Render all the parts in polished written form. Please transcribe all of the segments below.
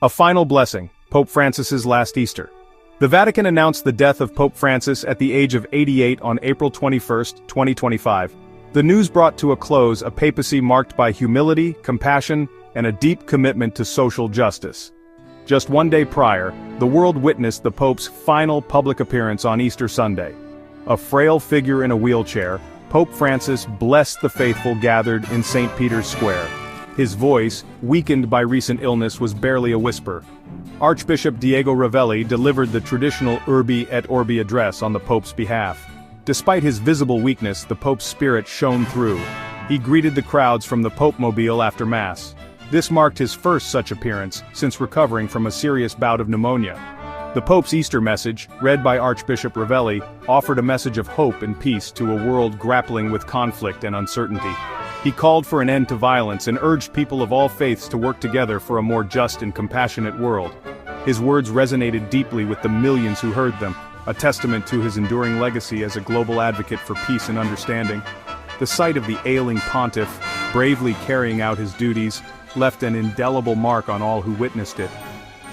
A final blessing, Pope Francis's last Easter. The Vatican announced the death of Pope Francis at the age of 88 on April 21, 2025. The news brought to a close a papacy marked by humility, compassion, and a deep commitment to social justice. Just one day prior, the world witnessed the Pope's final public appearance on Easter Sunday. A frail figure in a wheelchair, Pope Francis blessed the faithful gathered in St. Peter's Square. His voice, weakened by recent illness, was barely a whisper. Archbishop Diego Ravelli delivered the traditional Urbi et Orbi address on the Pope's behalf. Despite his visible weakness, the Pope's spirit shone through. He greeted the crowds from the Pope-mobile after Mass. This marked his first such appearance since recovering from a serious bout of pneumonia. The Pope's Easter message, read by Archbishop Ravelli, offered a message of hope and peace to a world grappling with conflict and uncertainty. He called for an end to violence and urged people of all faiths to work together for a more just and compassionate world. His words resonated deeply with the millions who heard them, a testament to his enduring legacy as a global advocate for peace and understanding. The sight of the ailing pontiff, bravely carrying out his duties, left an indelible mark on all who witnessed it.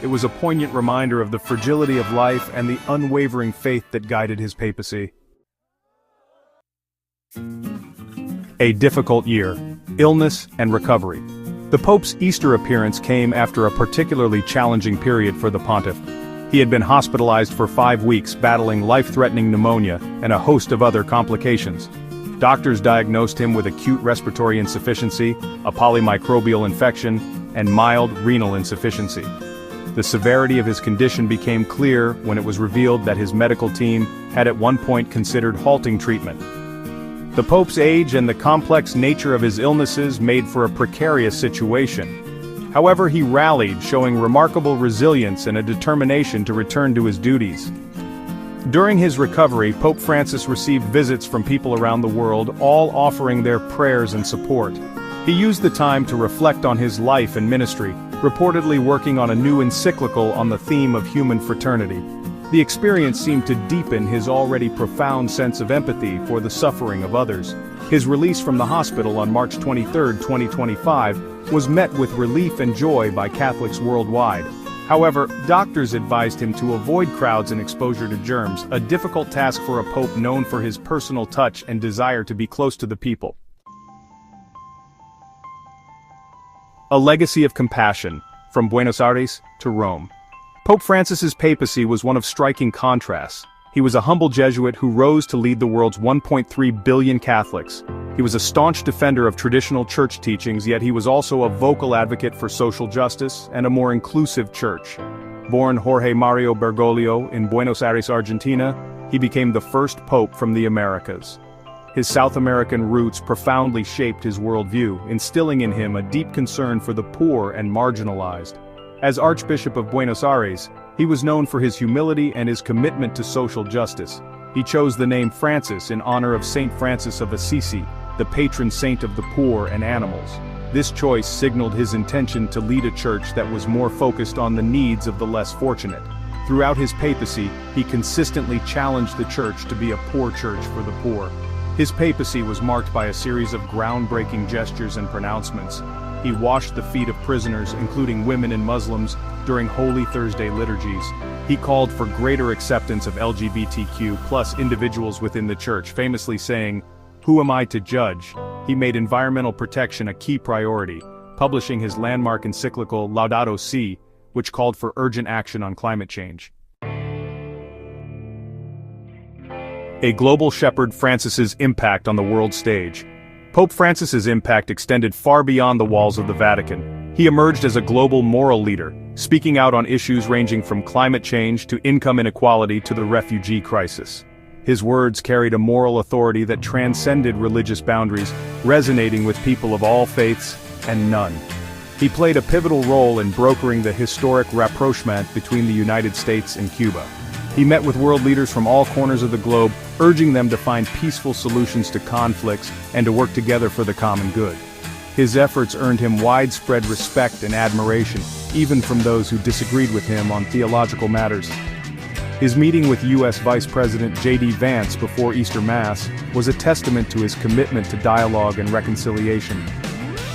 It was a poignant reminder of the fragility of life and the unwavering faith that guided his papacy. A difficult year, illness and recovery. The Pope's Easter appearance came after a particularly challenging period for the pontiff. He had been hospitalized for 5 weeks battling life-threatening pneumonia and a host of other complications. Doctors diagnosed him with acute respiratory insufficiency, a polymicrobial infection, and mild renal insufficiency. The severity of his condition became clear when it was revealed that his medical team had at one point considered halting treatment. The Pope's age and the complex nature of his illnesses made for a precarious situation. However, he rallied, showing remarkable resilience and a determination to return to his duties. During his recovery, Pope Francis received visits from people around the world, all offering their prayers and support. He used the time to reflect on his life and ministry, reportedly working on a new encyclical on the theme of human fraternity. The experience seemed to deepen his already profound sense of empathy for the suffering of others. His release from the hospital on March 23, 2025, was met with relief and joy by Catholics worldwide. However, doctors advised him to avoid crowds and exposure to germs, a difficult task for a pope known for his personal touch and desire to be close to the people. A legacy of compassion, from Buenos Aires to Rome. Pope Francis's papacy was one of striking contrasts. He was a humble Jesuit who rose to lead the world's 1.3 billion Catholics. He was a staunch defender of traditional church teachings, yet he was also a vocal advocate for social justice and a more inclusive church. Born Jorge Mario Bergoglio in Buenos Aires, Argentina, he became the first pope from the Americas. His South American roots profoundly shaped his worldview, instilling in him a deep concern for the poor and marginalized. As Archbishop of Buenos Aires, he was known for his humility and his commitment to social justice. He chose the name Francis in honor of Saint Francis of Assisi, the patron saint of the poor and animals. This choice signaled his intention to lead a church that was more focused on the needs of the less fortunate. Throughout his papacy, he consistently challenged the church to be a poor church for the poor. His papacy was marked by a series of groundbreaking gestures and pronouncements. He washed the feet of prisoners, including women and Muslims, during Holy Thursday liturgies. He called for greater acceptance of LGBTQ+ individuals within the church, famously saying, "Who am I to judge?" He made environmental protection a key priority, publishing his landmark encyclical Laudato Si, which called for urgent action on climate change. A global shepherd, Francis's impact on the world stage. Pope Francis's impact extended far beyond the walls of the Vatican. He emerged as a global moral leader, speaking out on issues ranging from climate change to income inequality to the refugee crisis. His words carried a moral authority that transcended religious boundaries, resonating with people of all faiths and none. He played a pivotal role in brokering the historic rapprochement between the United States and Cuba. He met with world leaders from all corners of the globe, urging them to find peaceful solutions to conflicts and to work together for the common good. His efforts earned him widespread respect and admiration, even from those who disagreed with him on theological matters. His meeting with U.S. Vice President J.D. Vance before Easter Mass was a testament to his commitment to dialogue and reconciliation.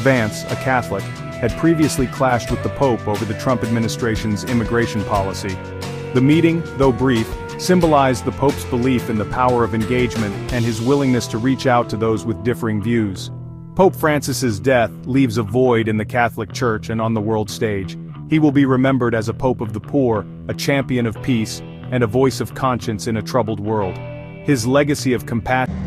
Vance, a Catholic, had previously clashed with the Pope over the Trump administration's immigration policy. The meeting, though brief, symbolized the Pope's belief in the power of engagement and his willingness to reach out to those with differing views. Pope Francis's death leaves a void in the Catholic Church and on the world stage. He will be remembered as a Pope of the poor, a champion of peace, and a voice of conscience in a troubled world. His legacy of compassion